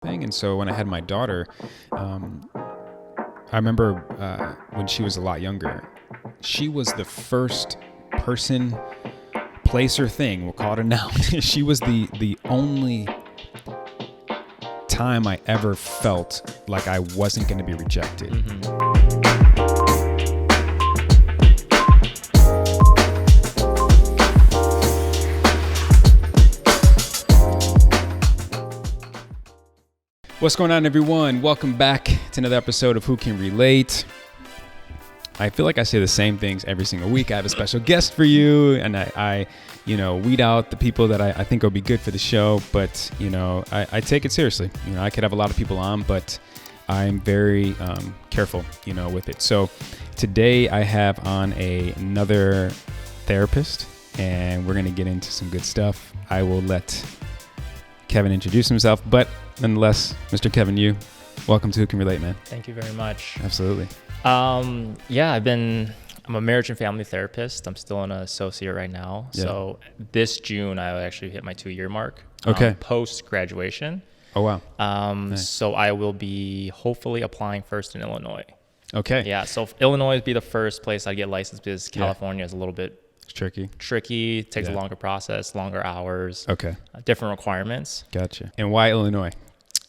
thing. And so when I had my daughter, I remember when she was a lot younger, she was the first person, place, or thing, we'll call it a noun. She was the only time I ever felt like I wasn't going to be rejected. What's going on, everyone? Welcome back to another episode of Who Can Relate. I feel like I say the same things every single week. I have a special guest for you, and I weed out the people that I think will be good for the show. But I take it seriously. I could have a lot of people on, but I'm very careful, with it. So today I have on another therapist, and we're gonna get into some good stuff. I will let Kevin introduce himself, but nonetheless, Mr. Kevin Yu, welcome to Who Can Relate, man. Thank you very much. Absolutely. I'm a marriage and family therapist. I'm still an associate right now. Yeah. So this June, I will actually hit my 2-year mark. Okay. Post graduation. Oh, wow. Nice. So I will be hopefully applying first in Illinois. Okay. Yeah. So Illinois would be the first place I'd get licensed because California is a little bit tricky, takes a longer process, longer hours. Okay. Different requirements. Gotcha. And why Illinois?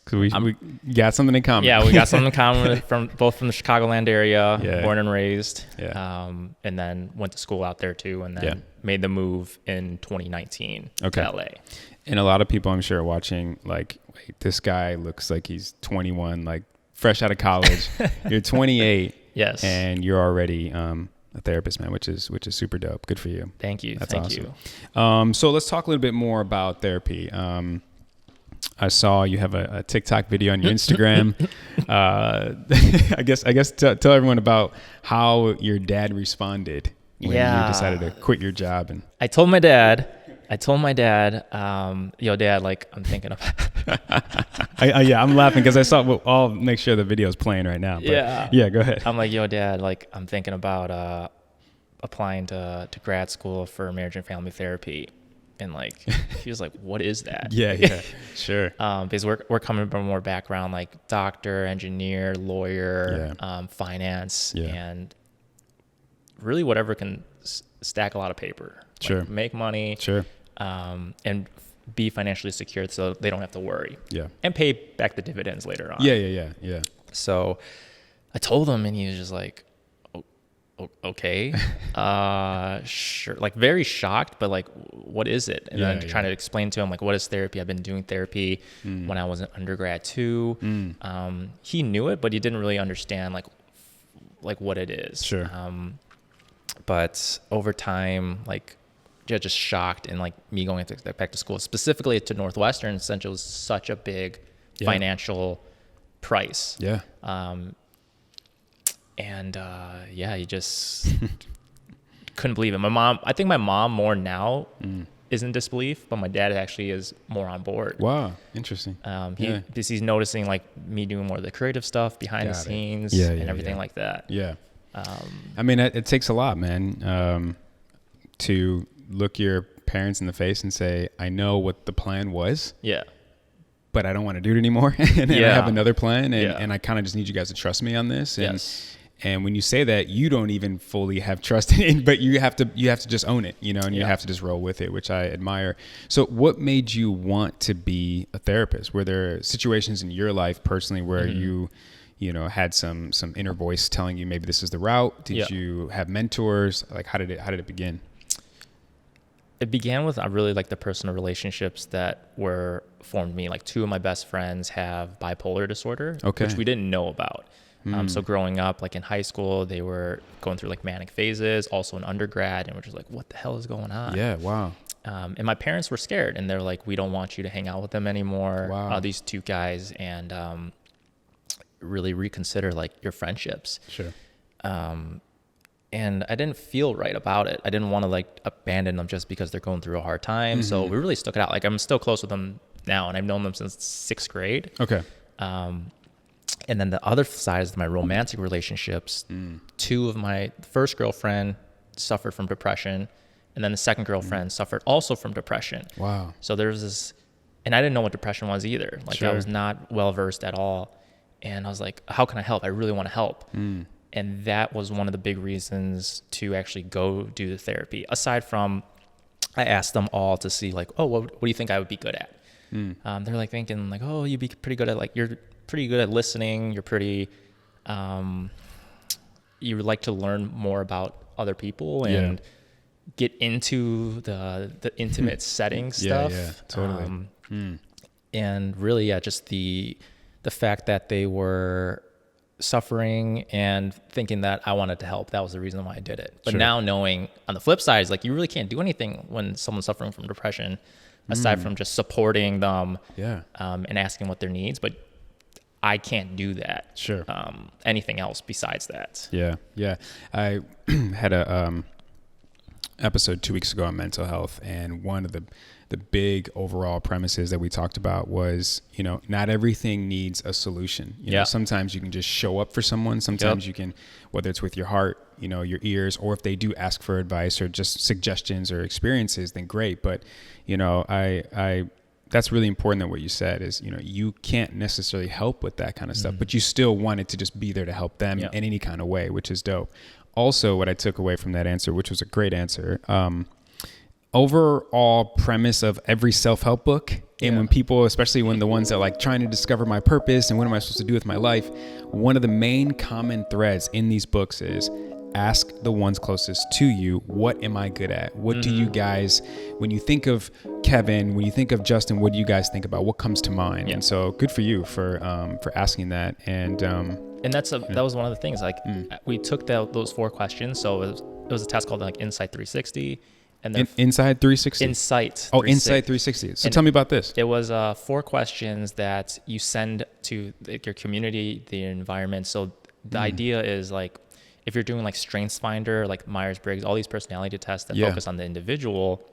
Because we got something in common. Yeah, we got something in common from the Chicagoland area, Yeah. born and raised. Yeah. And then went to school out there too, and then made the move in 2019 to LA. And a lot of people, I'm sure, are watching like, wait, this guy looks like he's 21, like fresh out of college. You're 28. Yes. And you're already a therapist, man, which is super dope. Good for you. Thank you. That's awesome. You. So let's talk a little bit more about therapy. I saw you have a TikTok video on your Instagram. I guess tell everyone about how your dad responded when you decided to quit your job. And I told my dad, yo, Dad, like I'm thinking of. I'm laughing because I saw. Well, I'll make sure the video is playing right now. But yeah, go ahead. I'm like, yo, Dad, like I'm thinking about applying to grad school for marriage and family therapy. And like, he was like, what is that? Yeah, sure. Because we're coming from more background, like doctor, engineer, lawyer, finance, and really whatever can stack a lot of paper. Sure. Like make money. Sure. And be financially secured so they don't have to worry. Yeah. And pay back the dividends later on. Yeah. So I told him, and he was just like, okay, sure, like very shocked, but like, what is it? And then trying to explain to him, like, what is therapy? I've been doing therapy when I was an undergrad too. He knew it, but he didn't really understand like what it is. Sure. But over time, like, just shocked, and like me going back to school, specifically to Northwestern, since it was such a big financial price. Yeah. He just couldn't believe it. I think my mom more now is in disbelief, but my dad actually is more on board. Wow, interesting. Because he's noticing like me doing more of the creative stuff behind the scenes and everything like that. Yeah. I mean, it takes a lot, man, to look your parents in the face and say, I know what the plan was. Yeah. But I don't want to do it anymore. And I have another plan, and I kind of just need you guys to trust me on this. And, and when you say that, you don't even fully have trust in it, but you have to just own it, and you have to just roll with it, which I admire. So what made you want to be a therapist? Were there situations in your life personally where you had some inner voice telling you maybe this is the route? Did you have mentors? Like, how did it begin? It began with really like the personal relationships that were formed me. Like 2 of my best friends have bipolar disorder, which we didn't know about. So growing up, like in high school, they were going through like manic phases, also in undergrad, and we're just like, what the hell is going on? Yeah, wow. And my parents were scared, and they're like, we don't want you to hang out with them anymore. Wow. These 2 guys, and really reconsider like your friendships. Sure. And I didn't feel right about it. I didn't want to like abandon them just because they're going through a hard time. So we really stuck it out. Like I'm still close with them now, and I've known them since 6th grade. Okay. And then the other side is my romantic relationships. 2 of my first girlfriend suffered from depression, and then the second girlfriend suffered also from depression. Wow. So there's this And I didn't know what depression was either. Like I was not well versed at all. And I was like, how can I help? I really want to help. And that was one of the big reasons to actually go do the therapy. Aside from, I asked them all to see like, oh, what do you think I would be good at? They're like thinking like, oh, you'd be pretty good at like, you're pretty good at listening. You're pretty, you would like to learn more about other people and get into the intimate setting stuff. Yeah, totally. And really, just the fact that they were suffering and thinking that I wanted to help, that was the reason why I did it. But now knowing on the flip side is like, you really can't do anything when someone's suffering from depression aside from just supporting them and asking what their needs. But I can't do that. Anything else besides that. Yeah. I had a episode 2 weeks ago on mental health, and one of the big overall premises that we talked about was, not everything needs a solution. You know, sometimes you can just show up for someone. Sometimes you can, whether it's with your heart, your ears, or if they do ask for advice or just suggestions or experiences, then great. But, I that's really important that what you said is, you can't necessarily help with that kind of stuff, but you still wanted to just be there to help them in any kind of way, which is dope. Also, what I took away from that answer, which was a great answer, overall premise of every self-help book, and when people, especially when the ones that like trying to discover my purpose and what am I supposed to do with my life, one of the main common threads in these books is ask the ones closest to you, what am I good at? What do you guys, when you think of Kevin, when you think of Justin, what do you guys think about? What comes to mind? And so good for you for asking that. And that was one of the things, like we took those 4 questions. So it was a test called like Insight 360. And then Inside 360? Insight. Oh, Insight 360. So tell me about this. It was 4 questions that you send to your community, the environment. So the idea is like, if you're doing like StrengthsFinder, like Myers-Briggs, all these personality tests that focus on the individual,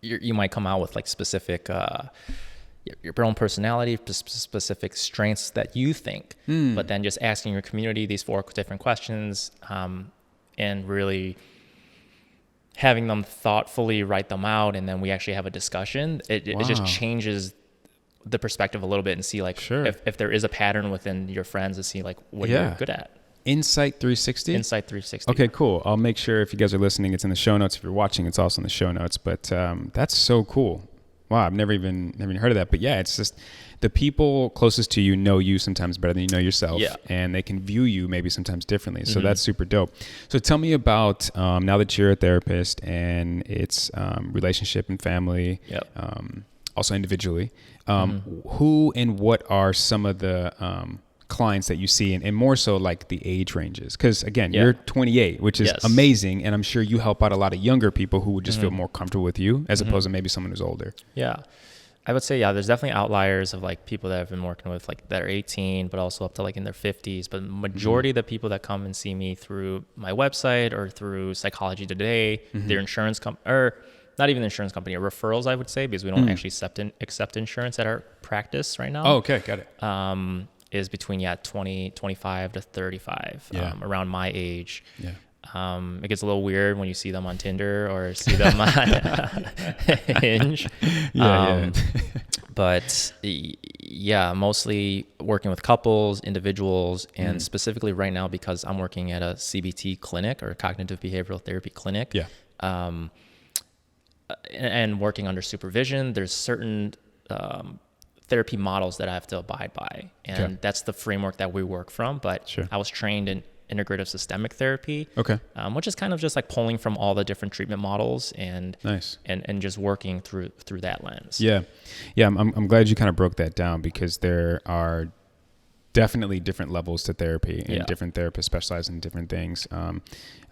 you might come out with like specific, your own personality, specific strengths that you think, but then just asking your community these 4 different questions, and really having them thoughtfully write them out. And then we actually have a discussion. It just changes the perspective a little bit and see like, if there is a pattern within your friends, to see like what you're good at. Insight 360? Insight 360. Okay, cool. I'll make sure if you guys are listening, it's in the show notes. If you're watching, it's also in the show notes. But that's so cool. Wow, I've never even heard of that. But yeah, it's just the people closest to you know you sometimes better than you know yourself. And they can view you maybe sometimes differently. So that's super dope. So tell me about, now that you're a therapist and it's relationship and family, also individually, who and what are some of the clients that you see, and more so like the age ranges? Because again, you're 28, which is amazing, and I'm sure you help out a lot of younger people who would just feel more comfortable with you as opposed to maybe someone who's older. I would say there's definitely outliers of like people that I've been working with like that are 18 but also up to like in their 50s, but majority of the people that come and see me through my website or through Psychology Today, their insurance or not even the insurance company, or referrals, I would say, because we don't actually accept insurance at our practice right now. Oh, okay, got it. Is between 25 to 35, around my age. It gets a little weird when you see them on Tinder or see them on Hinge. But mostly working with couples, individuals, and specifically right now because I'm working at a CBT clinic, or cognitive behavioral therapy clinic. And working under supervision, there's certain therapy models that I have to abide by. And that's the framework that we work from. But I was trained in integrative systemic therapy, which is kind of just like pulling from all the different treatment models and just working through that lens. I'm glad you kind of broke that down, because there are definitely different levels to therapy, and different therapists specialize in different things.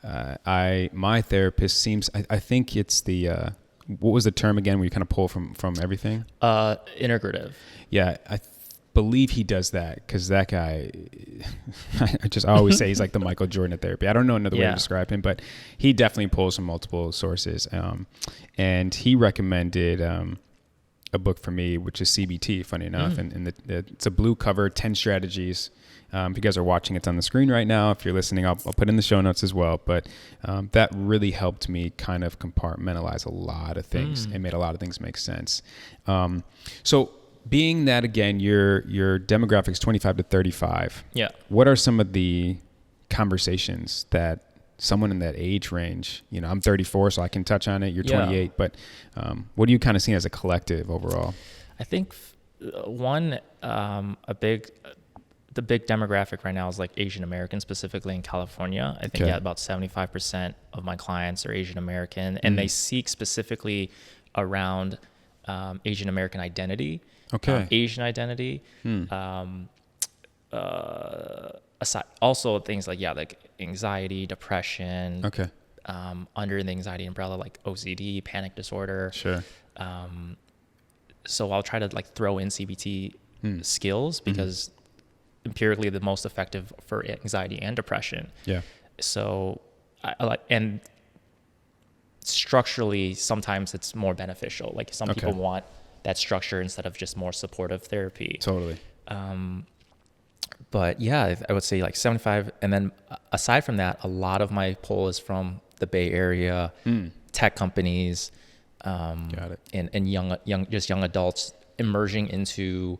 My therapist seems, I think it's the what was the term again, where you kind of pull from everything? Integrative. I believe he does that, because that guy, I always say he's like the Michael Jordan of therapy. I don't know another way to describe him, but he definitely pulls from multiple sources. And he recommended a a book for me, which is CBT, funny enough. And it's a blue cover, 10 strategies. If you guys are watching, it's on the screen right now. If you're listening, I'll put it in the show notes as well. But that really helped me kind of compartmentalize a lot of things and made a lot of things make sense. So being that, again, your demographic is 25 to 35. Yeah. What are some of the conversations that someone in that age range, I'm 34, so I can touch on it. You're 28, but what do you kind of see as a collective overall? I think the big demographic right now is like Asian American, specifically in California. I think about 75% of my clients are Asian American, and they seek specifically around Asian American identity, Asian identity. Aside, also things like like anxiety, depression. Under the anxiety umbrella, like OCD, panic disorder. Sure. So I'll try to like throw in CBT skills because empirically the most effective for anxiety and depression. Yeah. So I like, and structurally sometimes it's more beneficial. Like some people want that structure instead of just more supportive therapy. Totally. But yeah, I would say like 75. And then aside from that, a lot of my pull is from the Bay Area, tech companies, Got it. and young adults emerging into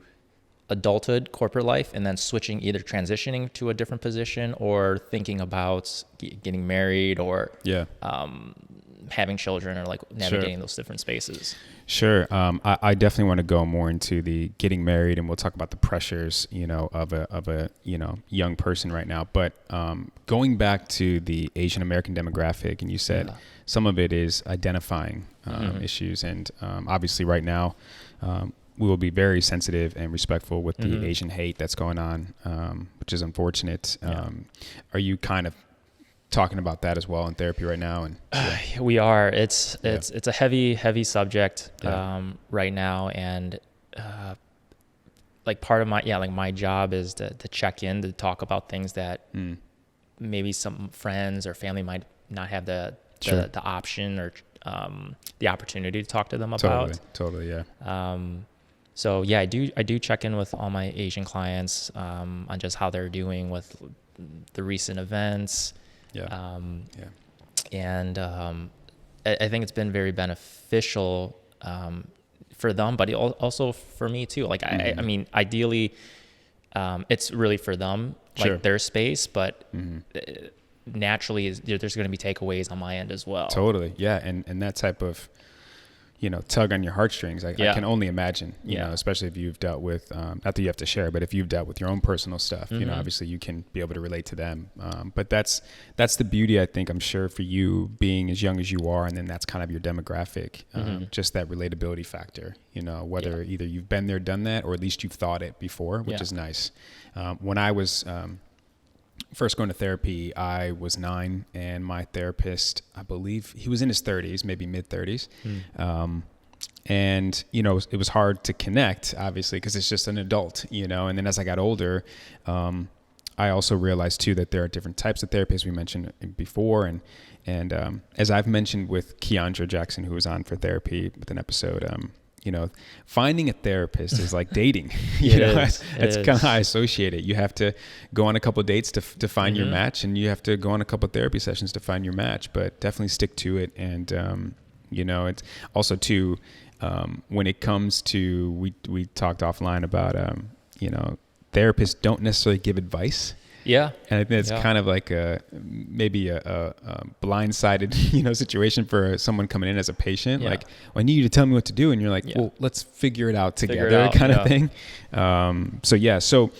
adulthood, corporate life, and then switching, either transitioning to a different position or thinking about getting married or having children, or like navigating those different spaces. Sure. I definitely want to go more into the getting married, and we'll talk about the pressures, of a young person right now. But going back to the Asian American demographic, and you said some of it is identifying issues, and obviously right now we will be very sensitive and respectful with the Asian hate that's going on, which is unfortunate. Are you kind of talking about that as well in therapy right now? And we are. It's a heavy subject right now, and like part of my job is to check in, to talk about things that maybe some friends or family might not have the option or the opportunity to talk to them about. Totally, yeah. So yeah, I do check in with all my Asian clients on just how they're doing with the recent events. And I think it's been very beneficial for them, but also for me too. Like I mean, ideally, it's really for them, like their space, but naturally there's going to be takeaways on my end as well. Totally, yeah, and that type of tug on your heartstrings. I can only imagine, especially if you've dealt with, not that you have to share, but if you've dealt with your own personal stuff, obviously you can be able to relate to them. But that's the beauty, I think, I'm sure, for you being as young as you are, and then that's kind of your demographic, just that relatability factor, whether either you've been there, done that, or at least you've thought it before, which is nice. When I was first going to therapy, I was 9, and my therapist, I believe he was in his 30s, maybe mid 30s. And, it was hard to connect, obviously, because it's just an adult, and then as I got older, I also realized too that there are different types of therapists we mentioned before. And as I've mentioned with Keandra Jackson, who was on for therapy with an episode, finding a therapist is like dating. That's kind of how I associate it. You have to go on a couple of dates to find your match, and you have to go on a couple of therapy sessions to find your match, but definitely stick to it. And, it's also too, when it comes to, we talked offline about, therapists don't necessarily give advice. Yeah. And I think it's kind of like maybe a blindsided, situation for someone coming in as a patient. Like, well, I need you to tell me what to do. And you're like, well, let's figure it out together kind of thing. So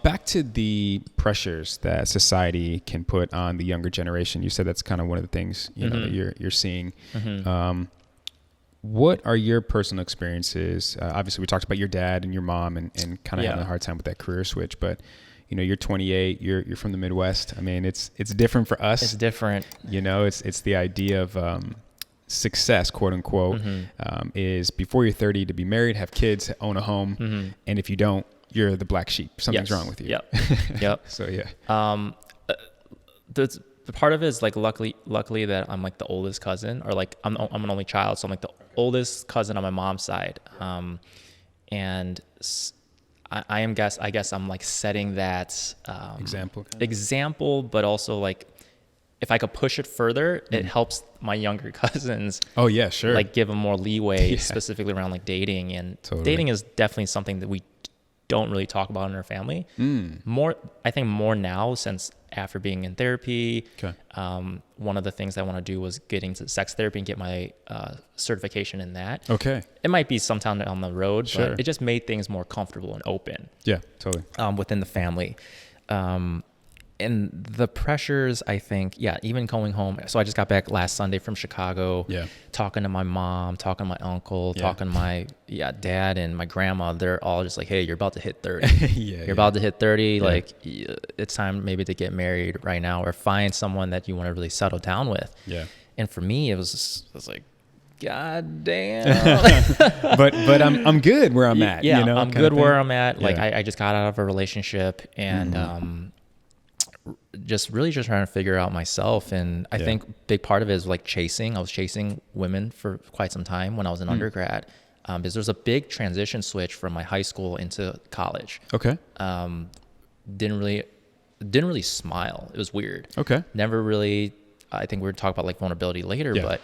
back to the pressures that society can put on the younger generation. You said that's kind of one of the things, that you're seeing. What are your personal experiences? Obviously, we talked about your dad and your mom and kind of having a hard time with that career switch, but you're 28, you're from the Midwest. I mean, it's different for us. It's different. It's the idea of success, quote unquote, is before you're 30 to be married, have kids, own a home. And if you don't, you're the black sheep. Something's wrong with you. Yep. So, yeah. the part of it is like luckily that I'm like the oldest cousin, or like I'm an only child, so I'm like the oldest cousin on my mom's side, and I guess I'm like setting that example, but also like if I could push it further, it helps my younger cousins. Oh yeah, sure. Like give them more leeway, specifically around like dating, and dating is definitely something that we don't really talk about in our family. I think more now, since after being in therapy. One of the things I want to do was get into sex therapy and get my certification in that. It might be sometime down the road, but it just made things more comfortable and open. Yeah, totally. Within the family. And the pressures, I think, even going home. So I just got back last Sunday from Chicago, talking to my mom, talking to my uncle, talking to my dad and my grandma. They're all just like, hey, you're about to hit 30. You're about to hit 30. Like, it's time maybe to get married right now, or find someone that you want to really settle down with. And for me, it was like, God damn. but I'm good where I'm at. Yeah, you know, I'm good where I'm at. Like, I just got out of a relationship, and just trying to figure out myself. And I think big part of it is like chasing. I was chasing women for quite some time when I was in undergrad, because there's a big transition switch from my high school into college. Didn't really smile. It was weird. Never really. I think we're gonna talk about like vulnerability later, but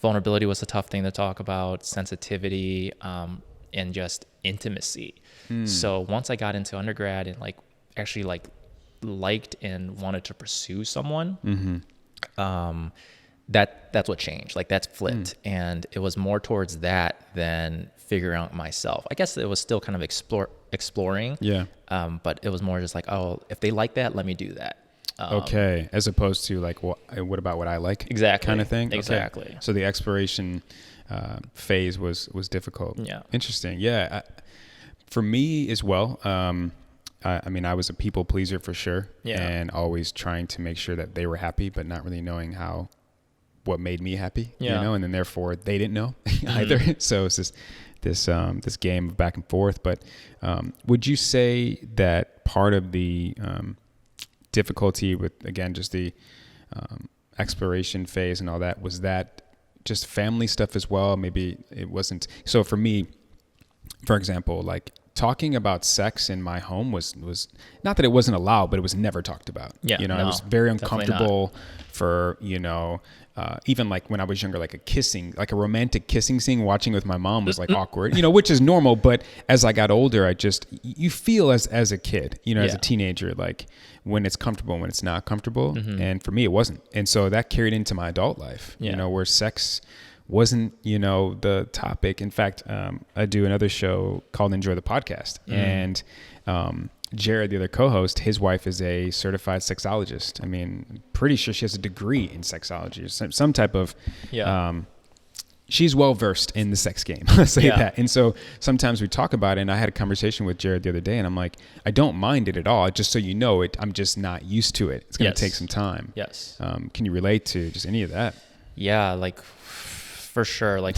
vulnerability was a tough thing to talk about. Sensitivity, and just intimacy. So once I got into undergrad and like actually like liked and wanted to pursue someone, that's what changed. Like, that's flipped, and it was more towards that than figuring out myself. I guess it was still kind of exploring, but it was more just like, oh, if they like that, let me do that. As opposed to like, what about what I like? Exactly. Kind of thing. Exactly. So the exploration phase was difficult. Interesting. For me as well. I mean, I was a people pleaser for sure, and always trying to make sure that they were happy, but not really knowing what made me happy, you know, and then therefore they didn't know either. So it's this game of back and forth. But would you say that part of the difficulty with, again, just the exploration phase and all that, was that just family stuff as well? Maybe it wasn't. So for me, for example, like, talking about sex in my home was not that it wasn't allowed, but it was never talked about. You know, I was very uncomfortable for, you know, even like when I was younger, like a romantic kissing scene, watching with my mom was like awkward, you know, which is normal. But as I got older, you feel as a kid, you know, as a teenager, like when it's comfortable and when it's not comfortable. And for me, it wasn't. And so that carried into my adult life, you know, where sex wasn't, you know, the topic. In fact, I do another show called Enjoy the Podcast. And Jared, the other co-host, his wife is a certified sexologist. I mean, pretty sure she has a degree in sexology, or some type of, she's well-versed in the sex game, let's say that. And so sometimes we talk about it, and I had a conversation with Jared the other day, and I'm like, I don't mind it at all. Just so you know, I'm just not used to it. It's going to take some time. Can you relate to just any of that? Yeah, like, for sure. Like,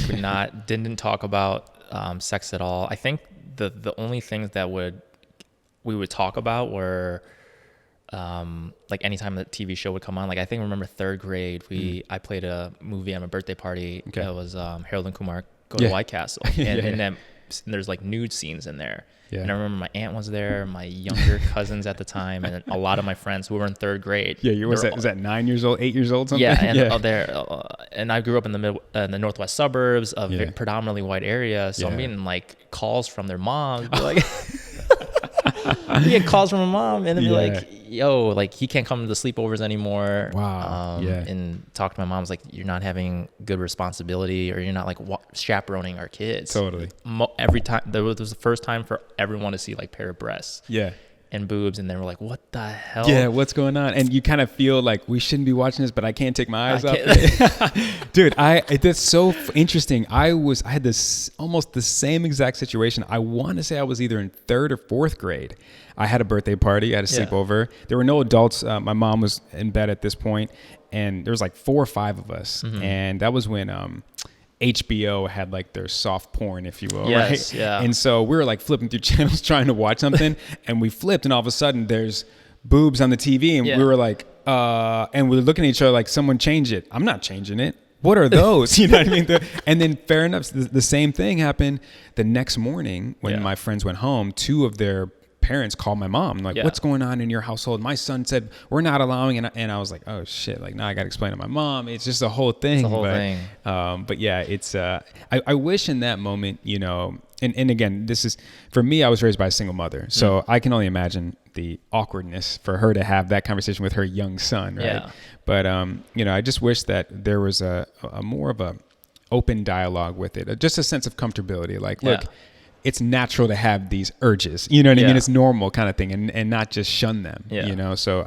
didn't talk about sex at all. I think the only things that we would talk about were like anytime the TV show would come on. Like, I remember third grade, I played a movie at my birthday party. It was Harold and Kumar Go to White Castle, and then there's like nude scenes in there. And I remember my aunt was there, my younger cousins at the time, and a lot of my friends who were in third grade. Was that 9 years old, 8 years old, something? And I grew up in the northwest suburbs of a predominantly white area, so I'm getting like calls from their moms, like. You get calls from my mom, and then be like, yo, like, he can't come to the sleepovers anymore. And talk to my mom, like, you're not having good responsibility, or you're not like chaperoning our kids. Totally. Every time, there was the first time for everyone to see like pair of breasts. And boobs, and they were like, what the hell? What's going on? And you kind of feel like, we shouldn't be watching this, but I can't take my eyes off it. Dude, that's so interesting. I had this almost the same exact situation. I want to say I was either in third or fourth grade. I had a birthday party. I had a sleepover. There were no adults. My mom was in bed at this point, and there was like 4 or 5 of us. And that was when HBO had like their soft porn, if you will, right? And so we were like flipping through channels trying to watch something, and we flipped, and all of a sudden there's boobs on the TV, and we were like, and we're looking at each other like, someone change it. I'm not changing it. What are those? You know what I mean? And then fair enough. The same thing happened the next morning when my friends went home. Two of their parents called my mom, like, what's going on in your household? My son said, we're not allowing. And I was like, oh shit. Like, now I got to explain to my mom. It's just a whole thing. It's a whole thing. But yeah, it's, I wish in that moment, you know, and again, this is, for me, I was raised by a single mother. So I can only imagine the awkwardness for her to have that conversation with her young son. Right. Yeah. But, you know, I just wish that there was a more of a open dialogue with it, just a sense of comfortability. Like, look, it's natural to have these urges, you know what I mean? It's normal kind of thing, and not just shun them, you know? So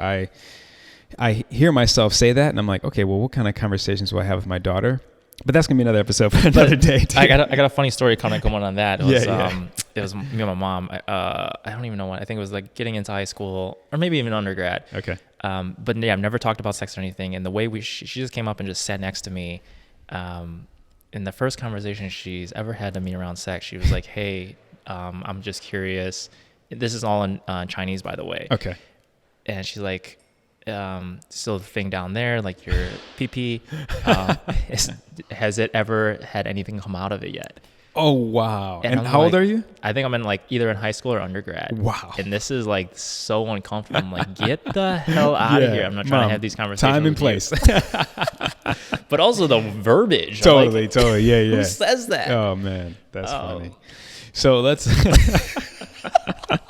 I hear myself say that, and I'm like, okay, well, what kind of conversations will I have with my daughter? But that's gonna be another episode for another day. Too. I got a funny story kind of going on that. It was me and my mom. I don't even know what. I think it was like getting into high school or maybe even undergrad. Okay. But yeah, I've never talked about sex or anything. And the way she just came up and just sat next to me. In the first conversation she's ever had to me around sex, she was like, "Hey, I'm just curious." This is all in Chinese, by the way. Okay. And she's like, "So the thing down there, like your pee-pee, has it ever had anything come out of it yet?" Oh, wow. And how old are you? I think I'm in like either in high school or undergrad. Wow. And this is like so uncomfortable. I'm like, get the hell out of here. I'm not trying to have these conversations. Time and place. But also the verbiage. Totally. Yeah. Who says that? Oh, man. That's funny. So let's... A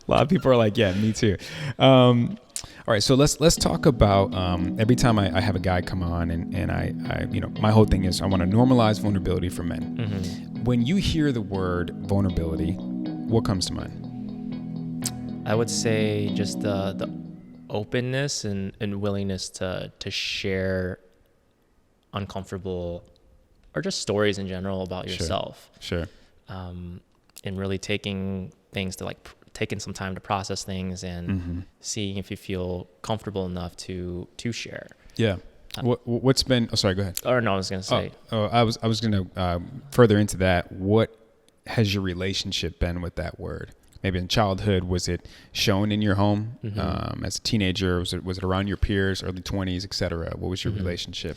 lot of people are like, yeah, me too. All right, so let's talk about every time I have a guy come on and I you know, my whole thing is I want to normalize vulnerability for men. Mm-hmm. When you hear the word vulnerability, what comes to mind? I would say just the openness and willingness to share uncomfortable or just stories in general about yourself. Sure. And really taking things to like taking some time to process things and seeing if you feel comfortable enough to share. Yeah. What's been? Oh, sorry. Go ahead. Or no, I was gonna say. I was gonna further into that. What has your relationship been with that word? Maybe in childhood, was it shown in your home? As a teenager, was it around your peers, early 20s, etc.? What was your relationship?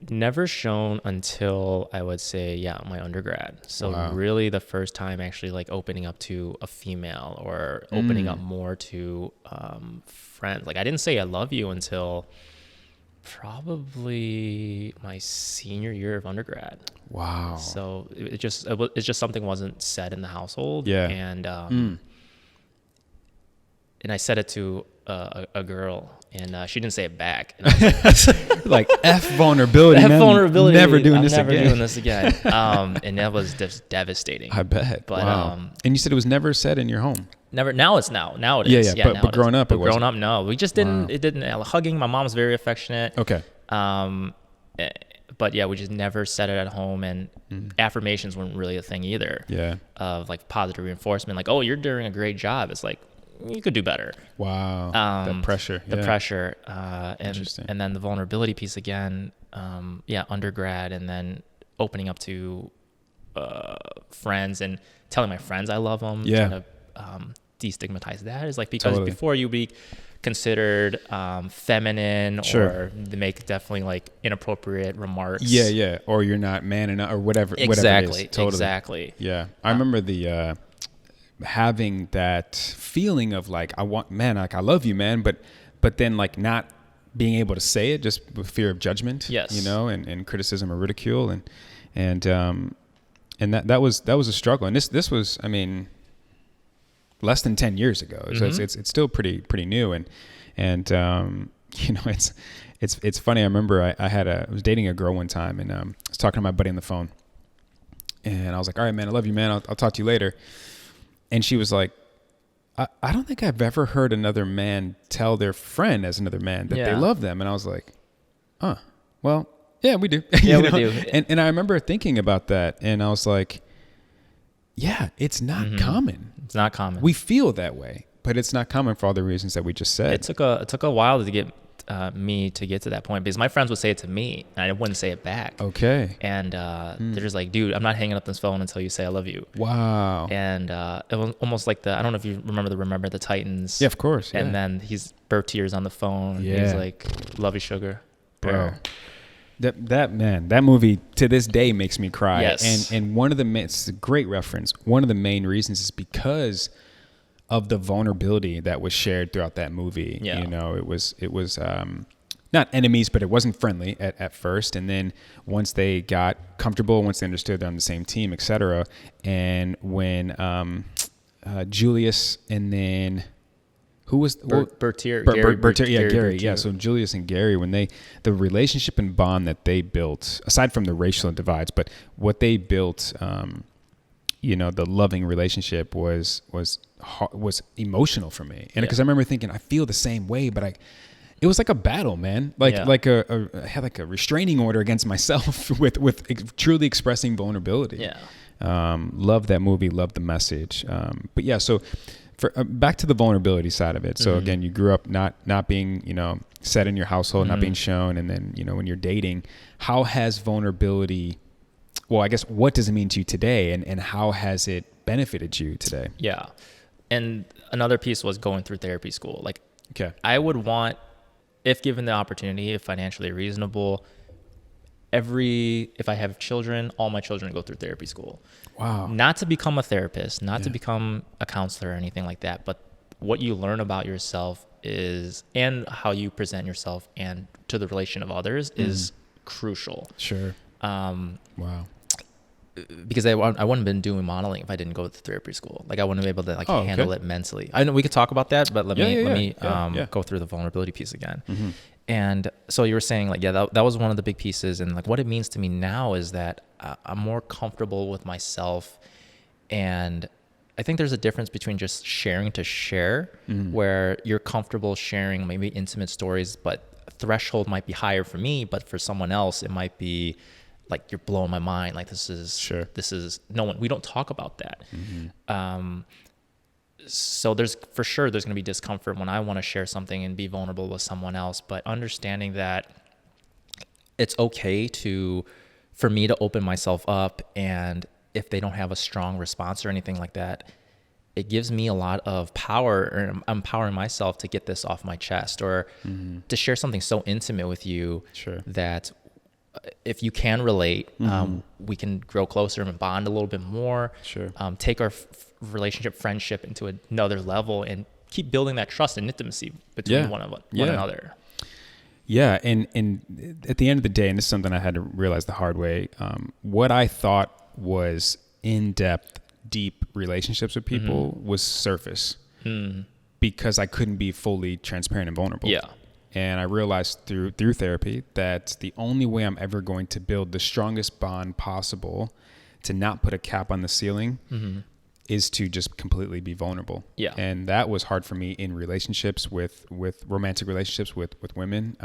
Never shown until I would say, my undergrad. So really the first time actually like opening up to a female or opening up more to friends. Like I didn't say I love you until probably my senior year of undergrad. Wow. So it's just something wasn't said in the household. Yeah. And I said it to a girl, and she didn't say it back. And I was like F vulnerability. F vulnerability. Never doing this again. And that was just devastating. I bet. But and you said it was never said in your home. Never. Now it is. Yeah. But growing up, growing up, no. We just didn't. Wow. It didn't. Hugging. My mom's very affectionate. Okay. But yeah, we just never said it at home, and affirmations weren't really a thing either. Yeah. Of like positive reinforcement, like, oh, you're doing a great job. It's like, you could do better. Wow. The pressure. The pressure. And then the vulnerability piece again, undergrad, and then opening up to friends and telling my friends I love them. Yeah. Trying to destigmatize that is like, because before you'd be considered feminine or they make definitely like inappropriate remarks. Yeah. Or you're not man enough or whatever. Exactly. Whatever it is. Totally. Exactly. Yeah. I remember the... having that feeling of like, I love you, man, but then like not being able to say it just with fear of judgment, yes, you know, and criticism or ridicule, and that was a struggle. And this was, I mean, less than 10 years ago, so it's still pretty new, and you know, it's funny. I remember I was dating a girl one time, and I was talking to my buddy on the phone, and I was like, all right, man, I love you, man. I'll talk to you later. And she was like, I don't think I've ever heard another man tell their friend as another man that they love them. And I was like, well, yeah, we do. Yeah, we do. And I remember thinking about that. And I was like, yeah, it's not common. It's not common. We feel that way, but it's not common for all the reasons that we just said. It took a while to get me to get to that point, because my friends would say it to me and I wouldn't say it back. Okay. And they're just like, dude, I'm not hanging up this phone until you say I love you. Wow. And it was almost like I don't know if you remember the Titans. Yeah, of course. Yeah. And then he's Bertier's on the phone. Yeah. He's like, love you, sugar. Bro. That movie to this day makes me cry. Yes. And one of the, it's a great reference. One of the main reasons is because of the vulnerability that was shared throughout that movie. Yeah. You know, it was not enemies, but it wasn't friendly at first. And then once they got comfortable, once they understood they're on the same team, etc. And when Julius and then who was Bertier? Gary. Yeah. So Julius and Gary, when the relationship and bond that they built, aside from the racial divides, but what they built, you know, the loving relationship was emotional for me. And because I remember thinking, I feel the same way, but it was like a battle, man. I had like a restraining order against myself with truly expressing vulnerability. Yeah. Love that movie. Love the message. But yeah, so back to the vulnerability side of it. So again, you grew up not being, you know, set in your household, not being shown. And then, you know, when you're dating, how has vulnerability, well, I guess, what does it mean to you today, and how has it benefited you today? Yeah. And another piece was going through therapy school. Like, okay, I would want, if given the opportunity, if financially reasonable, if I have children, all my children go through therapy school. Wow. Not to become a therapist, not to become a counselor or anything like that, but what you learn about yourself and how you present yourself and to the relation of others is crucial. Sure. Wow. Because I wouldn't have been doing modeling if I didn't go to therapy school. Like, I wouldn't be able to handle it mentally. I know we could talk about that, but let me go through the vulnerability piece again. Mm-hmm. And so you were saying, like, that was one of the big pieces. And like, what it means to me now is that I'm more comfortable with myself. And I think there's a difference between just sharing to share, where you're comfortable sharing maybe intimate stories, but threshold might be higher for me, but for someone else, it might be like, you're blowing my mind. Like, this is we don't talk about that. Mm-hmm. So there's going to be discomfort when I want to share something and be vulnerable with someone else, but understanding that it's okay for me to open myself up. And if they don't have a strong response or anything like that, it gives me a lot of power, or I'm empowering myself to get this off my chest, or to share something so intimate with you that if you can relate, we can grow closer and bond a little bit more. Sure. Take our relationship, friendship into another level, and keep building that trust and intimacy between one another. Yeah, and at the end of the day, and this is something I had to realize the hard way, what I thought was in-depth, deep relationships with people was surface, because I couldn't be fully transparent and vulnerable. Yeah. And I realized through therapy that the only way I'm ever going to build the strongest bond possible to not put a cap on the ceiling is to just completely be vulnerable. Yeah. And that was hard for me in relationships with romantic relationships with women.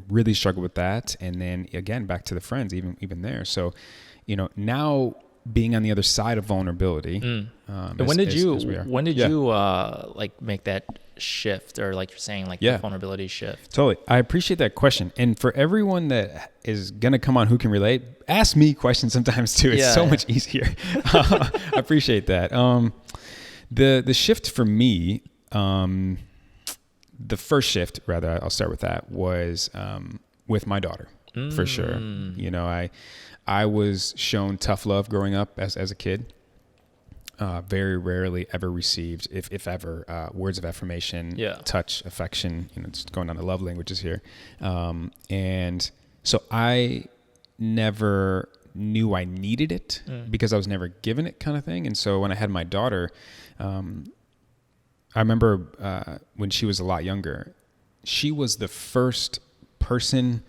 Really struggled with that. And then again, back to the friends, even there. So, you know, now being on the other side of vulnerability. And when did you like make that shift, or like you're saying, like the vulnerability shift? Totally. I appreciate that question. And for everyone that is going to come on who can relate, ask me questions sometimes too. It's so much easier. I appreciate that. The shift for me, the first shift, rather, I'll start with that, was with my daughter, for sure. You know, I was shown tough love growing up as a kid. Very rarely ever received, if ever, words of affirmation, touch, affection, you know, just going down the love languages here. And so I never knew I needed it because I was never given it, kind of thing. And so when I had my daughter, I remember when she was a lot younger, she was the first person,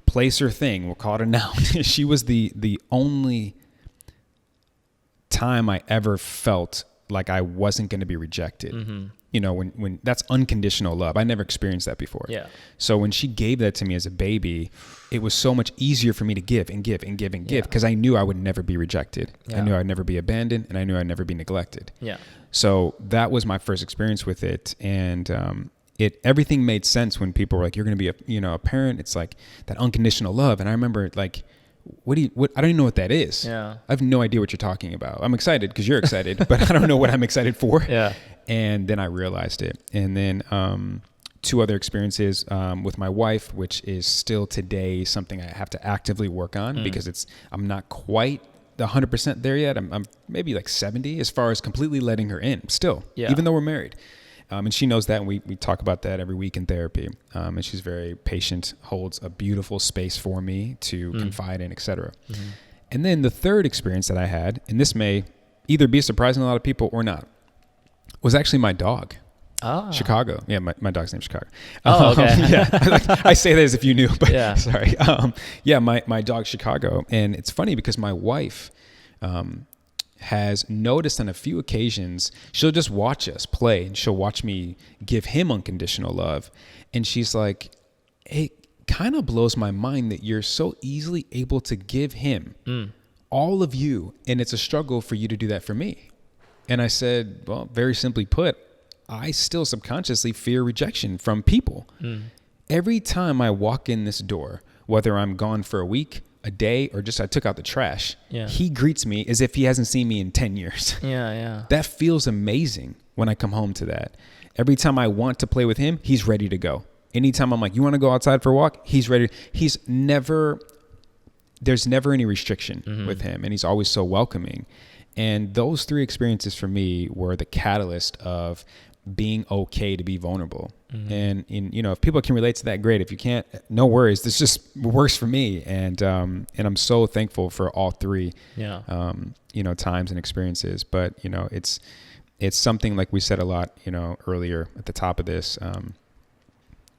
place, or thing, we'll call it a noun. She was the only time I ever felt like I wasn't going to be rejected. You know, when that's unconditional love. I never experienced that before. Yeah. So when she gave that to me as a baby, it was so much easier for me to give and give and give and give, because I knew I would never be rejected. I knew I'd never be abandoned, and I knew I'd never be neglected. Yeah. So that was my first experience with it. And everything made sense when people were like, you're going to be a parent. It's like that unconditional love. And I remember like, I don't even know what that is. Yeah. I have no idea what you're talking about. I'm excited because you're excited, but I don't know what I'm excited for. Yeah. And then I realized it. And then, 2 other experiences, with my wife, which is still today something I have to actively work on because I'm not quite 100% there yet. I'm maybe like 70 as far as completely letting her in still, even though we're married. And she knows that, and we talk about that every week in therapy. And she's very patient, holds a beautiful space for me to confide in, etc. And then the third experience that I had, and this may either be surprising to a lot of people or not, was actually my dog. Chicago. Yeah, my dog's name's Chicago. Oh, okay. I say that as if you knew, but sorry. My dog Chicago. And it's funny because my wife has noticed on a few occasions, she'll just watch us play and she'll watch me give him unconditional love. And she's like, it kind of blows my mind that you're so easily able to give him all of you. And it's a struggle for you to do that for me. And I said, well, very simply put, I still subconsciously fear rejection from people. Every time I walk in this door, whether I'm gone for a week, a day, or just I took out the trash, he greets me as if he hasn't seen me in 10 years. That feels amazing when I come home to that. Every time I want to play with him, he's ready to go. Anytime I'm like, you want to go outside for a walk? He's ready. There's never any restriction with him, and he's always so welcoming. And those 3 experiences for me were the catalyst of being okay to be vulnerable. And if people can relate to that, great. If you can't, no worries. This just works for me. And I'm so thankful for all 3, times and experiences. But, it's something like we said a lot, earlier at the top of this.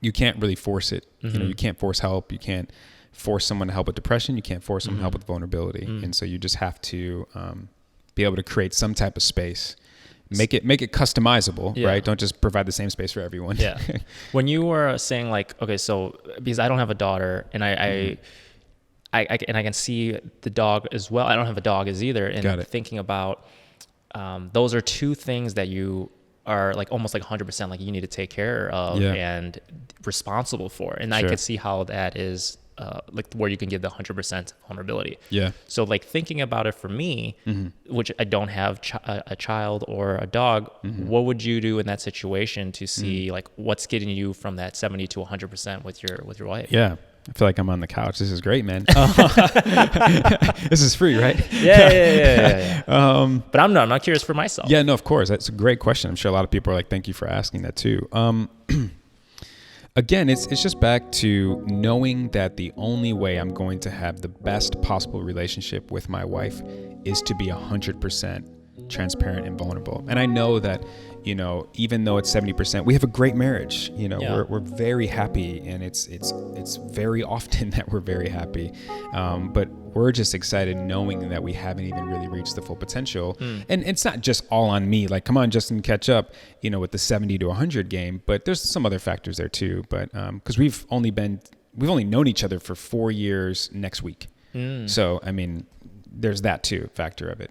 You can't really force it. You can't force help. You can't force someone to help with depression. You can't force someone to help with vulnerability. And so you just have to be able to create some type of space. Make it customizable, right? Don't just provide the same space for everyone. Yeah. When you were saying like, okay, so because I don't have a daughter, and I can see the dog as well. I don't have a dog as either. And thinking about those are 2 things that you are like almost like 100% like you need to take care of and responsible for. And I could see how that is like where you can give the 100% vulnerability. Yeah. So like thinking about it for me, which I don't have a child or a dog, what would you do in that situation to see like what's getting you from that 70 to 100% with your wife? Yeah. I feel like I'm on the couch. This is great, man. This is free, right? Yeah. But I'm not curious for myself. Yeah, no, of course. That's a great question. I'm sure a lot of people are like, thank you for asking that too. Again, it's just back to knowing that the only way I'm going to have the best possible relationship with my wife is to be 100% transparent and vulnerable. And I know that, even though it's 70%, we have a great marriage. We're very happy, and it's very often that we're very happy. But we're just excited knowing that we haven't even really reached the full potential. And it's not just all on me, like, come on, Justin, catch up, with the 70 to 100 game, but there's some other factors there too. But, cause we've only known each other for 4 years next week. So, I mean, there's that too, factor of it.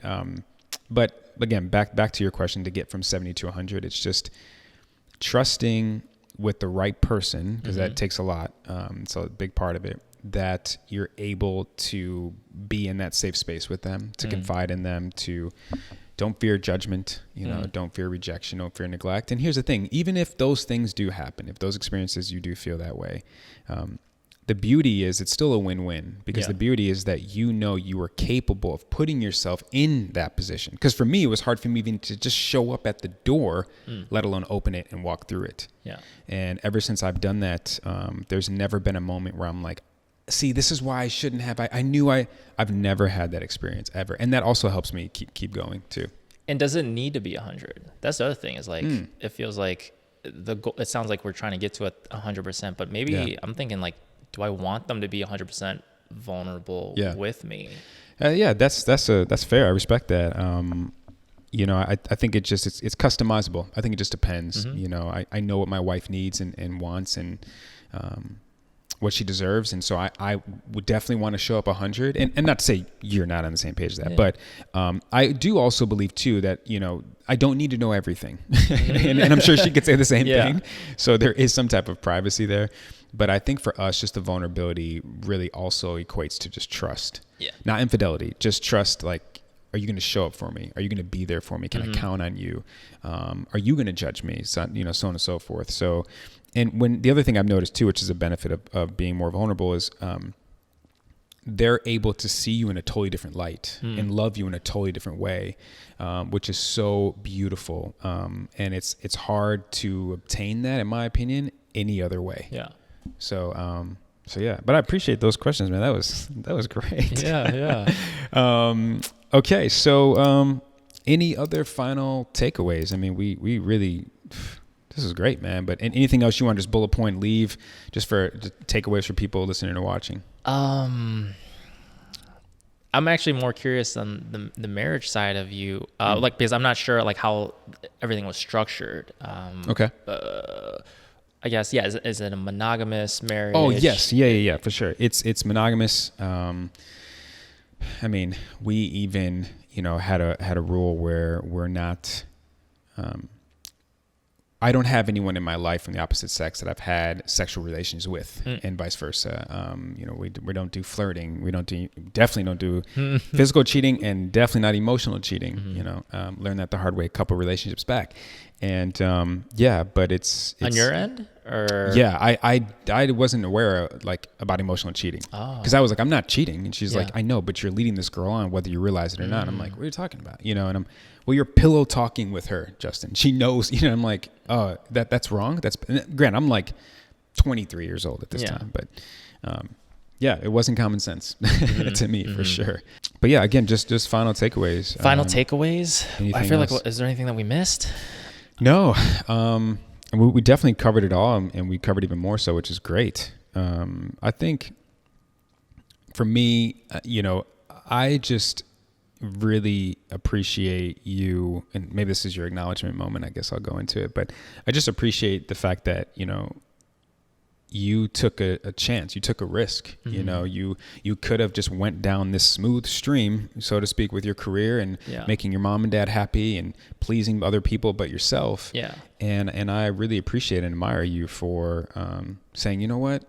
But again, back to your question, to get from 70 to 100, it's just trusting with the right person, because that takes a lot. So a big part of it, that you're able to be in that safe space with them, to confide in them, to don't fear judgment, don't fear rejection, don't fear neglect. And here's the thing, even if those things do happen, if those experiences, you do feel that way, the beauty is it's still a win-win, because the beauty is that you are capable of putting yourself in that position. Because for me, it was hard for me even to just show up at the door, let alone open it and walk through it. Yeah. And ever since I've done that, there's never been a moment where I'm like, see, this is why I shouldn't have. I've never had that experience ever. And that also helps me keep going too. And does it need to be 100? That's the other thing, is like, it feels like the goal, it sounds like we're trying to get to 100%, but maybe I'm thinking like, do I want them to be 100% vulnerable with me? That's fair. I respect that. I think it's customizable. I think it just depends. I know what my wife needs and wants, and what she deserves. And so I would definitely want to show up 100, and not to say you're not on the same page as that, but I do also believe too that, I don't need to know everything. and I'm sure she could say the same thing. So there is some type of privacy there. But I think for us, just the vulnerability really also equates to just trust. Yeah. Not infidelity, just trust. Like, are you going to show up for me? Are you going to be there for me? Can I count on you? Are you going to judge me? So on and so forth. So, and when the other thing I've noticed too, which is a benefit of being more vulnerable, is they're able to see you in a totally different light and love you in a totally different way, which is so beautiful. And it's hard to obtain that, in my opinion, any other way. Yeah. So yeah, but I appreciate those questions, man. That was great. Yeah. Okay. So, any other final takeaways? I mean, we really, this is great, man. But anything else you want to just bullet point, leave just for takeaways for people listening or watching? I'm actually more curious on the marriage side of you, because I'm not sure like how everything was structured. Okay. I guess, yeah. Is it a monogamous marriage? Oh yes, yeah, for sure. It's monogamous. I mean, we even had a rule where we're not. I don't have anyone in my life from the opposite sex that I've had sexual relations with, and vice versa. We don't do flirting. We definitely don't do physical cheating, and definitely not emotional cheating. Learned that the hard way a couple relationships back, and but it's on your end, or I wasn't aware about emotional cheating because I was like, I'm not cheating, and she's like, I know, but you're leading this girl on whether you realize it or not. I'm like, what are you talking about? And I'm. Well, you're pillow talking with her, Justin. She knows, I'm like, oh, that's wrong. Grant, I'm like 23 years old at this time, but it wasn't common sense to me for sure. But yeah, again, just final takeaways. Takeaways. I feel else? Like, is there anything that we missed? No. We definitely covered it all, and we covered even more so, which is great. I think for me, I just really appreciate you, and maybe this is your acknowledgement moment. I guess I'll go into it, but I just appreciate the fact that you took a chance, you took a risk. You could have just went down this smooth stream, so to speak, with your career and making your mom and dad happy and pleasing other people but yourself. And I really appreciate and admire you for saying, you know what,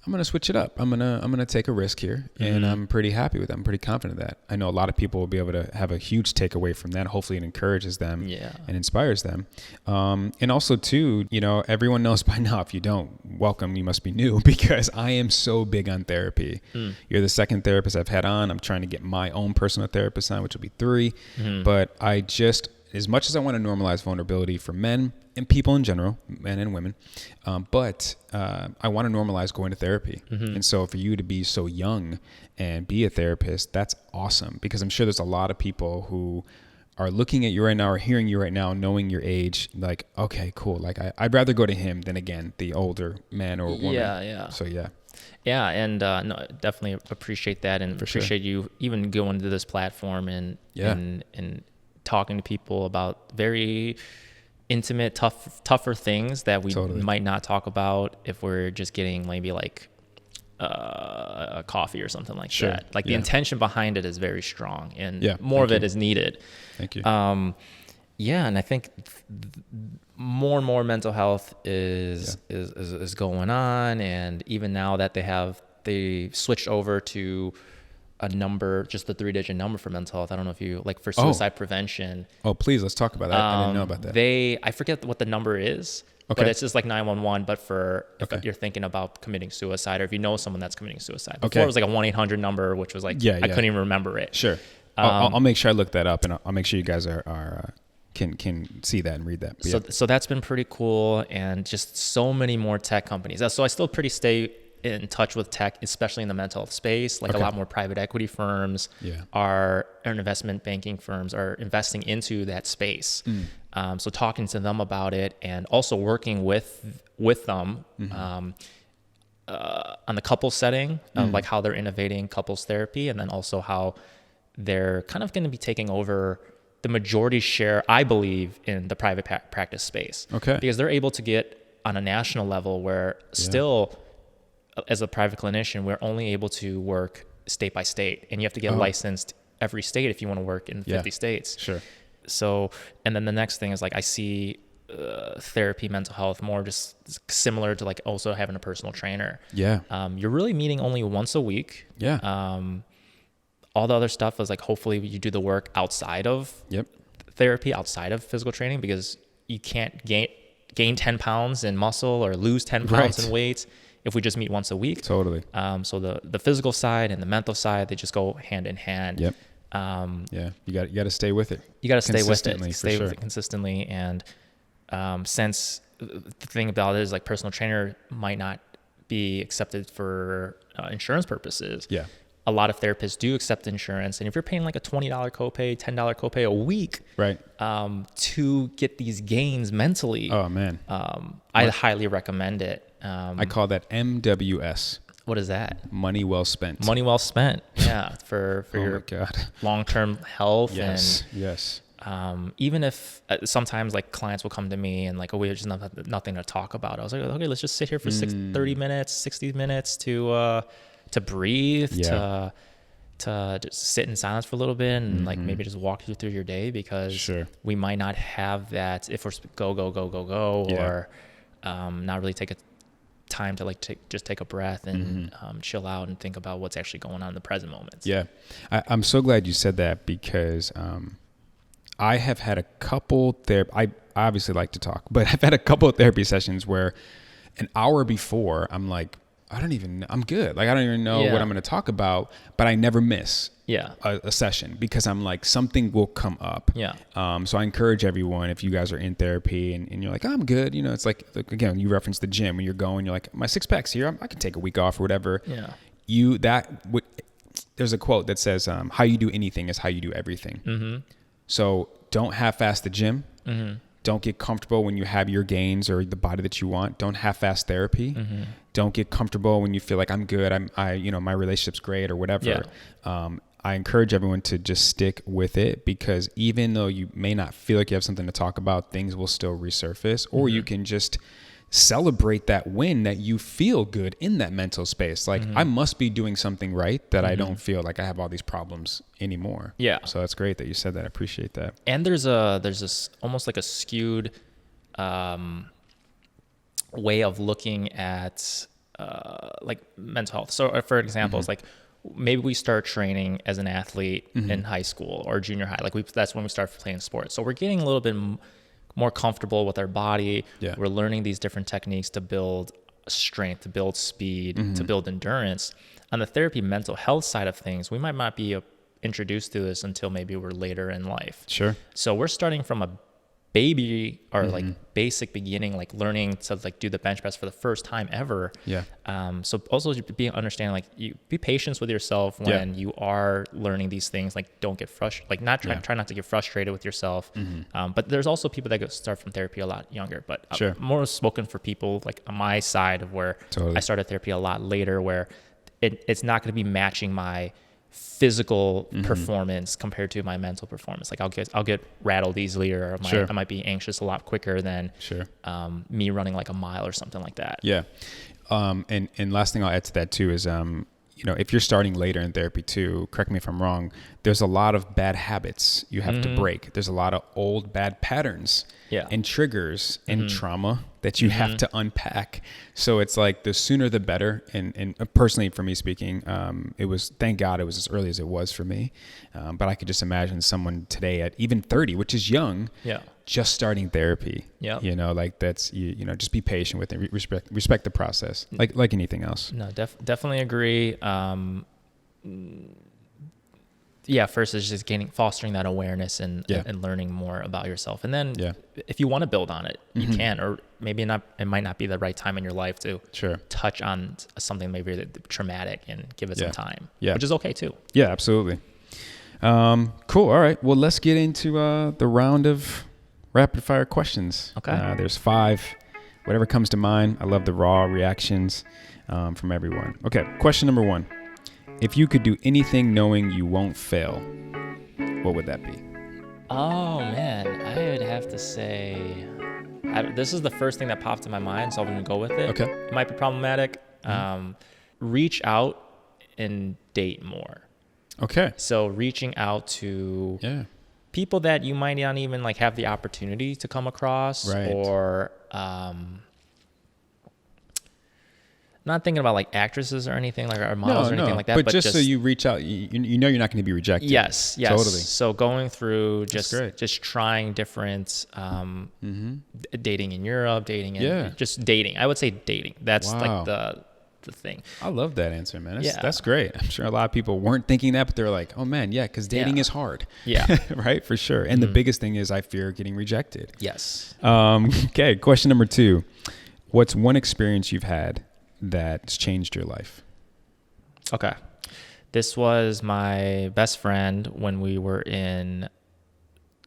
I'm going to switch it up. I'm going to take a risk here, and I'm pretty happy with that. I'm pretty confident of that. I know a lot of people will be able to have a huge takeaway from that. Hopefully it encourages them and inspires them. And also too, everyone knows by now, if you don't, welcome, you must be new, because I am so big on therapy. You're the second therapist I've had on. I'm trying to get my own personal therapist on, which will be 3. But I just, as much as I want to normalize vulnerability for men and people in general, men and women, but I want to normalize going to therapy. And so for you to be so young and be a therapist, that's awesome, because I'm sure there's a lot of people who are looking at you right now or hearing you right now, knowing your age, like, okay, cool. Like I'd rather go to him than, again, the older man or woman. Yeah. So yeah. Yeah, and no, definitely appreciate that, and appreciate you even going to this platform and talking to people about very intimate, tougher things that we might not talk about if we're just getting maybe like a coffee or something like that. Like the intention behind it is very strong, and more of it is needed. Thank you. And I think more and more mental health is going on, and even now that they switched over to a number, just the 3-digit number for mental health. I don't know if you for suicide prevention. Oh, please, let's talk about that. I didn't know about that. I forget what the number is, but it's just like 911, but for if you're thinking about committing suicide, or if you know someone that's committing suicide. Before it was like a 1-800 number, which was like, I couldn't even remember it. Sure. I'll make sure I look that up, and I'll make sure you guys can see that and read that. So that's been pretty cool, and just so many more tech companies. So I still stay in touch with tech, especially in the mental health space. A lot more private equity firms or investment banking firms are investing into that space. So talking to them about it, and also working with them on the couple setting, like how they're innovating couples therapy, and then also how they're kind of going to be taking over the majority share, I believe, in the private practice space. Because they're able to get on a national level where still as a private clinician, we're only able to work state by state, and you have to get licensed every state if you want to work in 50 states. Sure. So, and then the next thing is like, I see therapy, mental health more just similar to like also having a personal trainer. Yeah. You're really meeting only once a week. Yeah. All the other stuff is like, hopefully you do the work outside of therapy, outside of physical training, because you can't gain 10 pounds in muscle or lose 10 pounds in weight if we just meet once a week. Totally. So the physical side and the mental side, they just go hand in hand. Yep. You got to stay with it. You got to stay with it. Stay with it consistently. And since the thing about it is like personal trainer might not be accepted for insurance purposes. Yeah. A lot of therapists do accept insurance, and if you're paying like a $20 copay, $10 copay a week, right, to get these gains mentally, oh man, I highly recommend it. I call that MWS. What is that? Money well spent. Money well spent. Yeah, for your long-term health. Yes. Even if sometimes like clients will come to me and like, we just nothing to talk about. I was like, okay, let's just sit here for 30 minutes, 60 minutes to breathe, to just sit in silence for a little bit and like maybe just walk you through your day, because we might not have that if we're go, or not really take a time to like just take a breath and chill out and think about what's actually going on in the present moments. Yeah. I'm so glad you said that, because I have had a couple I obviously like to talk, but I've had a couple of therapy sessions where an hour before I'm like, I'm good. Like, I don't even know what I'm going to talk about, but I never miss a session, because I'm like, something will come up. Yeah. So I encourage everyone, if you guys are in therapy and you're like, oh, I'm good. You know, it's like, again, you reference the gym when you're going, you're like, my 6-pack's here. I can take a week off or whatever. Yeah. There's a quote that says, how you do anything is how you do everything. Mm-hmm. So don't half-ass the gym. Mm-hmm. Don't get comfortable when you have your gains or the body that you want. Don't half-ass therapy. Mm-hmm. Don't get comfortable when you feel like I'm good. My relationship's great or whatever. Yeah. I encourage everyone to just stick with it, because even though you may not feel like you have something to talk about, things will still resurface, or you can just celebrate that win, that you feel good in that mental space. Like, I must be doing something right, that I don't feel like I have all these problems anymore. Yeah. So that's great that you said that. I appreciate that. And there's this almost like a skewed way of looking at like mental health. So for example, it's like, maybe we start training as an athlete in high school or junior high. Like that's when we start playing sports. So we're getting a little bit more comfortable with our body. Yeah. We're learning these different techniques to build strength, to build speed, to build endurance. On the therapy mental health side of things, we might not be introduced to this until maybe we're later in life. Sure. So we're starting from a baby or like basic beginning, like learning to like do the bench press for the first time ever. Yeah. So also understanding, like, you be patient with yourself when you are learning these things. Like, don't get frustrated, like try not to get frustrated with yourself. But there's also people that start from therapy a lot younger, but more spoken for people like on my side of where I started therapy a lot later, where it's not going to be matching my physical performance compared to my mental performance. Like I'll get rattled easily, or I might be anxious a lot quicker than me running like a mile or something like that. Yeah. And last thing I'll add to that too is, if you're starting later in therapy too, correct me if I'm wrong, there's a lot of bad habits you have to break. There's a lot of old bad patterns and triggers and trauma that you have to unpack. So it's like, the sooner the better. And personally, for me speaking, thank God it was as early as it was for me. But I could just imagine someone today at even 30, which is young, just starting therapy. Yeah. Like that's, just be patient with it. Respect the process, like anything else. No, definitely agree. First is just fostering that awareness and learning more about yourself. And then if you want to build on it, you can, or maybe it might not be the right time in your life to touch on something maybe traumatic and give it some time, which is okay too. Yeah, absolutely. Cool. All right. Well, let's get into the round of rapid fire questions. Okay. There's 5, whatever comes to mind. I love the raw reactions from everyone. Okay. Question number 1. If you could do anything knowing you won't fail, what would that be? Oh, man. I would have to say, this is the first thing that popped in my mind, so I'm going to go with it. Okay. It might be problematic. Reach out and date more. Okay. So reaching out to people that you might not even like have the opportunity to come across, or not thinking about like actresses or anything like, or models or anything like that. But just so you reach out, you know you're not going to be rejected. Yes. Totally. So going through just trying different dating in Europe, dating in just dating. I would say dating. That's like the thing. I love that answer, man. That's great. I'm sure a lot of people weren't thinking that, but they're like, oh man, because dating is hard. Yeah. Right, for sure. And the biggest thing is I fear getting rejected. Yes. Okay, question number 2. What's one experience you've had that's changed your life? Okay. This was my best friend when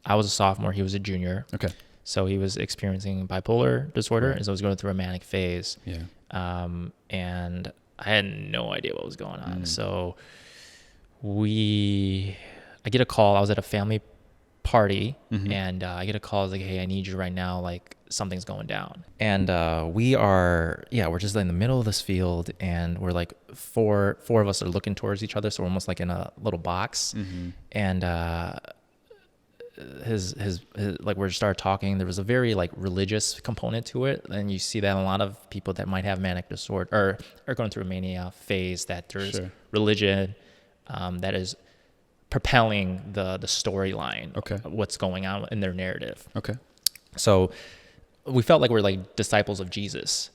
I was a sophomore, he was a junior. Okay. So he was experiencing bipolar disorder, and so he was going through a manic phase. Yeah. And I had no idea what was going on. So I get a call. I was at a family party, and I get a call. It's like, hey, I need you right now. Like, something's going down. And we're just in the middle of this field, and we're like four of us are looking towards each other, so we're almost like in a little box. And his like, we started talking. There was a very like religious component to it, and you see that in a lot of people that might have manic disorder or are going through a mania phase, that there's religion that is propelling the storyline of what's going on in their narrative. Okay. So we felt like we're like disciples of Jesus.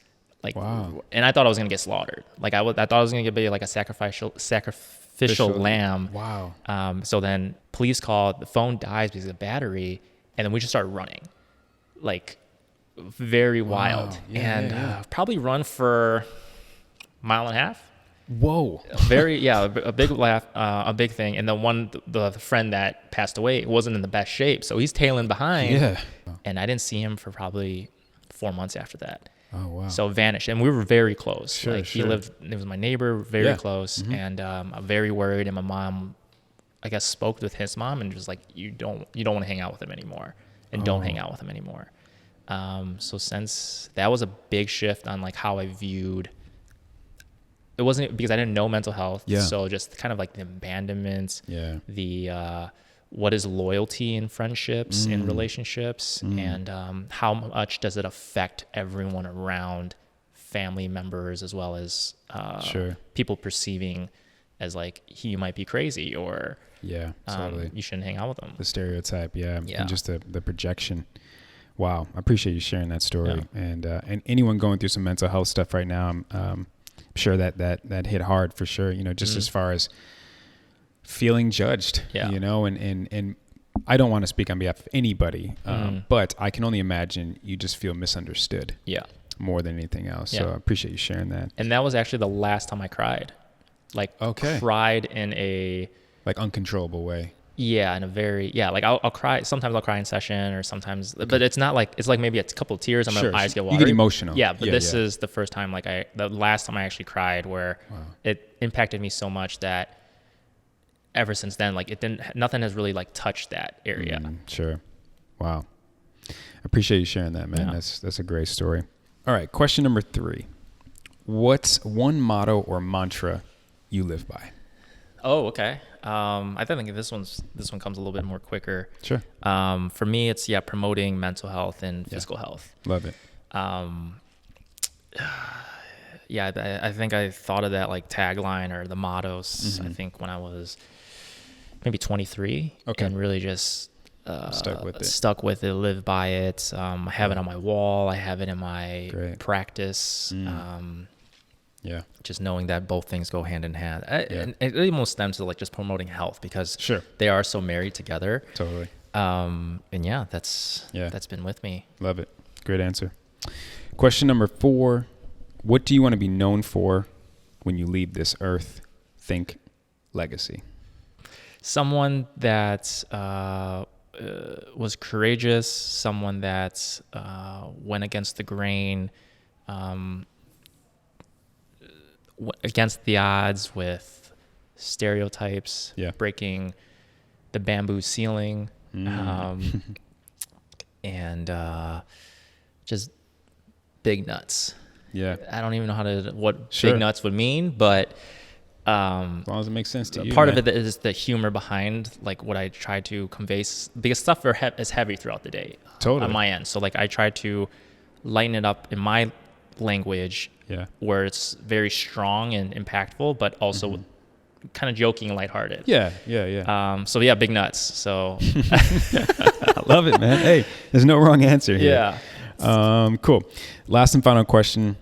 Like, and I thought I was going to get slaughtered. Like I thought I was going to be like a sacrificial lamb. Wow. So then police called, the phone dies because of the battery, and then we just started running. Like, very wild. Probably run for a mile and a half. Whoa. A big laugh, a big thing. And the friend that passed away wasn't in the best shape, so he's tailing behind. Yeah. And I didn't see him for probably 4 months after that. Oh, wow. So vanished. And we were very close. He was my neighbor, very close. And I'm very worried. And my mom, I guess, spoke with his mom and was like, you don't want to hang out with him anymore, and don't hang out with him anymore. So since that was a big shift on like how I viewed. It wasn't because I didn't know mental health. Yeah. So just kind of like the abandonment, the what is loyalty in friendships, in relationships, and how much does it affect everyone around, family members, as well as people perceiving as like, you might be crazy, or totally. You shouldn't hang out with them. The stereotype, and just the projection. Wow, I appreciate you sharing that story. And anyone going through some mental health stuff right now, I'm sure that hit hard for sure, just as far as feeling judged, and I don't want to speak on behalf of anybody, but I can only imagine you just feel misunderstood more than anything else. So I appreciate you sharing that. And that was actually the last time I cried, cried in a like uncontrollable way. Yeah, in a very like I'll cry. Sometimes I'll cry in session, or sometimes, but it's not like, it's like maybe it's a couple of tears. My eyes get watery. You get emotional. Yeah, but this is the first time, the last time I actually cried, where it impacted me so much that ever since then, like nothing has really like touched that area. Sure. Wow. I appreciate you sharing that, man. Yeah. That's a great story. All right, question number 3. What's one motto or mantra you live by? Oh, okay. I think this one comes a little bit more quicker. Sure. For me, it's promoting mental health and physical health. Love it. I think I thought of that like tagline or the mottos. I think when I was maybe 23, and really just stuck with it, live by it. I have it on my wall. I have it in my practice. Just knowing that both things go hand in hand. And it almost stems to like just promoting health, because they are so married together. Totally. That's been with me. Love it. Great answer. Question number 4. What do you want to be known for when you leave this earth? Think legacy. Someone that was courageous, someone that went against the grain, against the odds with stereotypes, breaking the bamboo ceiling, and just big nuts. Yeah. I don't even know what big nuts would mean, but as long as it makes sense to you. Part of it is the humor behind like what I try to convey, because stuff is heavy throughout the day. Totally. On my end. So like I try to lighten it up in my language, where it's very strong and impactful, but also kind of joking and lighthearted. Yeah. So yeah, big nuts. So I love it, man. Hey, there's no wrong answer here. Yeah. Cool. Last and final question.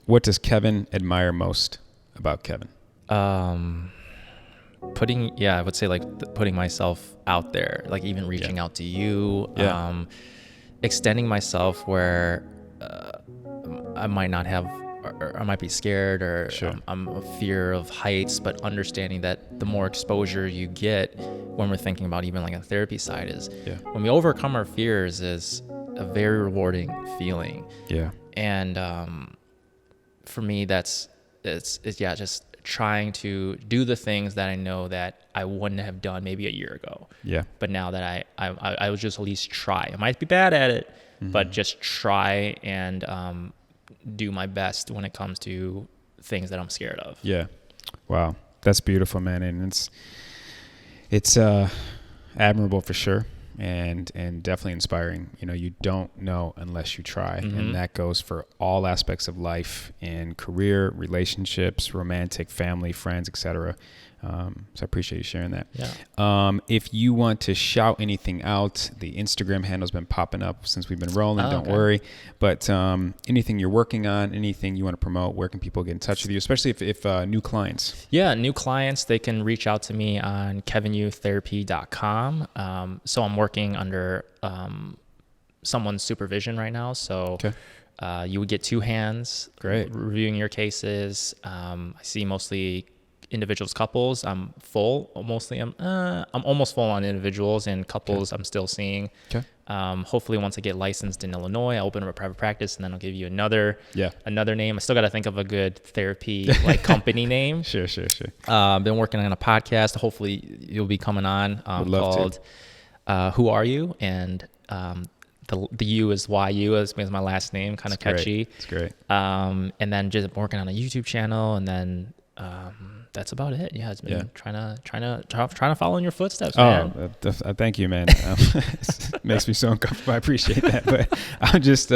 What does Kevin admire most about Kevin? I would say like putting myself out there, like even reaching out to you, extending myself where I might not have, or I might be scared, or I'm a fear of heights, but understanding that the more exposure you get when we're thinking about even like a therapy side is when we overcome our fears is a very rewarding feeling. Yeah. And for me, it's just trying to do the things that I know that I wouldn't have done maybe a year ago. Yeah. But now that I would just at least try. I might be bad at it, but just try and do my best when it comes to things that I'm scared of. Yeah. Wow. That's beautiful, man. And it's admirable for sure. And definitely inspiring. You know, you don't know unless you try. And that goes for all aspects of life, in career, relationships, romantic, family, friends, etc. So I appreciate you sharing that. Yeah. If you want to shout anything out, the Instagram handle's been popping up since we've been rolling. Don't worry. But anything you're working on, anything you want to promote, where can people get in touch with you, especially if new clients? Yeah, new clients, they can reach out to me on kevinyutherapy.com. So I'm working under someone's supervision right now. So you would get two hands reviewing your cases. I see mostly individuals, couples. I'm almost full on individuals, and couples I'm still seeing. Hopefully once I get licensed in Illinois, I'll open up a private practice, and then I'll give you another name. I still got to think of a good therapy like company name. Sure. Been working on a podcast. Hopefully you'll be coming on, called Who Are You? And the U is YU is my last name, kind of catchy. It's great. And then just working on a YouTube channel, and then that's about it. Yeah, it's been trying to follow in your footsteps, man. Thank you, man. It makes me so uncomfortable. I appreciate that, but I'm just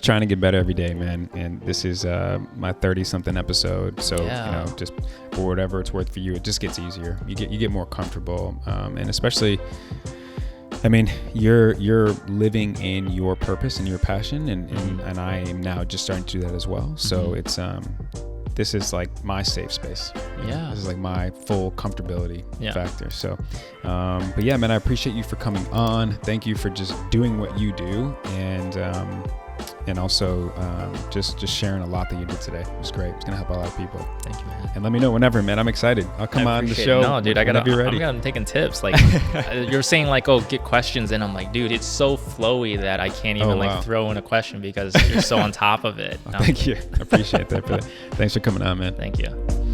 trying to get better every day, man. And this is my 30-something episode, so you know, just for whatever it's worth for you, it just gets easier. You get more comfortable, and especially, I mean, you're living in your purpose and your passion, and I am now just starting to do that as well. So it's this is like my safe space. Yeah. This is like my full comfortability factor. So, but yeah, man, I appreciate you for coming on. Thank you for just doing what you do, and also just sharing a lot that you did today. It was great. It's gonna help a lot of people. Thank you, man. And let me know whenever, man. I'm excited. I'll come on the show. No, dude, I'm taking tips. Like you're saying, like, oh, get questions, and I'm like, dude, it's so flowy that I can't even throw in a question because you're so on top of it. Thank you. I appreciate that. Thanks for coming on, man. Thank you.